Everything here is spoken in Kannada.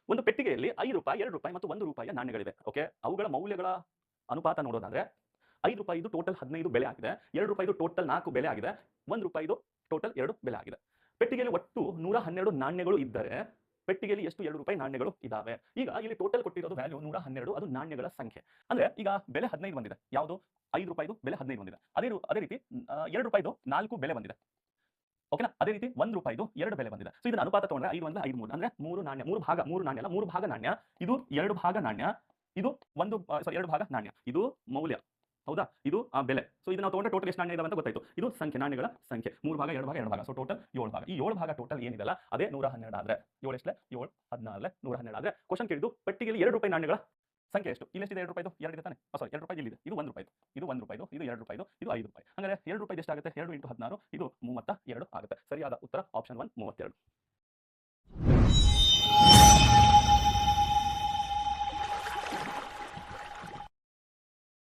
ಒಂದು ಪೆಟ್ಟಿಗೆಯಲ್ಲಿ ₹5, ₹2 ಮತ್ತು ₹1 ನಾಣ್ಯಗಳಿವೆ. ಓಕೆ, ಅವುಗಳ ಮೌಲ್ಯಗಳ ಅನುಪಾತ ನೋಡೋದಾದ್ರೆ ₹5 ಟೋಟಲ್ 15 ಬೆಲೆ ಆಗಿದೆ, ₹2 ಟೋಟಲ್ 4 ಬೆಲೆ ಆಗಿದೆ, ₹1 ಟೋಟಲ್ 2 ಬೆಲೆ ಆಗಿದೆ. ಪೆಟ್ಟಿಗೆಯಲ್ಲಿ ಒಟ್ಟು 112 ನಾಣ್ಯಗಳು ಇದ್ದರೆ ಪೆಟ್ಟಿಗೆಯಲ್ಲಿ ಎಷ್ಟು ₹2 ನಾಣ್ಯಗಳು ಇದಾವೆ? ಈಗ ಇಲ್ಲಿ ಟೋಟಲ್ ಕೊಟ್ಟಿರೋದು ವ್ಯಾಲ್ಯೂ 112, ಅದು ನಾಣ್ಯಗಳ ಸಂಖ್ಯೆ. ಅಂದ್ರೆ ಈಗ ಬೆಲೆ 15 ಬಂದಿದೆ. ಯಾವುದು? ₹5 ಬೆಲೆ 15 ಬಂದಿದೆ. ಅದೇ ರೀತಿ ₹2 4 ಬೆಲೆ ಬಂದಿದೆ. ಓಕೆನಾ? ಅದೇ ರೀತಿ ₹1 2 ಬೆಲೆ ಬಂದಿದೆ. ಸೊ ಇದನ್ನ ಅನುಪಾತ ತಗೊಂಡ್ರೆ 5 1 5 3 ಅಂದ್ರೆ 3 ನಾಣ್ಯ, 3 ಭಾಗ, 3 ನಾಣ್ಯ ಅಲ್ಲ, 3 ಭಾಗ ನಾಣ್ಯ, ಇದು 2 ಭಾಗ ನಾಣ್ಯ, ಇದು 2 ಭಾಗ ನಾಣ್ಯ. ಇದು ಮೌಲ್ಯ. ಹೌದಾ? ಇದು ಬೆಲೆ. ಸೊ ಇದನ್ನ ನಾವು ತಗೊಂಡ್ರೆ ಟೋಟಲ್ ಎಷ್ಟು ನಾಣ್ಯ ಇದಾವೆ ಅಂತ ಗೊತ್ತಾಯ್ತು. ಇದು ಸಂಖ್ಯೆ, ನಾಣ್ಯಗಳ ಸಂಖ್ಯೆ. 3 ಭಾಗ 2 ಭಾಗ 2 ಭಾಗ. ಸೊ ಟೋಟಲ್ 7 ಭಾಗ. ಈ 7 ಭಾಗ ಟೋಟಲ್ ಏನಿದೆಲ್ಲ ಅದೇ 112 ಆದ್ರೆ 7 ಎಷ್ಟಲೆ 7 14 112 ಆದ್ರೆ ಕ್ವಶ್ಚನ್ ಕೇಳಿದ್ದು ಪೆಟ್ಟಿಗೆಯಲ್ಲಿ ₹2 ನಾಣ್ಯಗಳ ಸಂಖ್ಯೆ ಎಷ್ಟು? ಇಲ್ಲಿ ಎಷ್ಟಿದೆ? ₹2 2 ಇದೆ ತಾನೆ.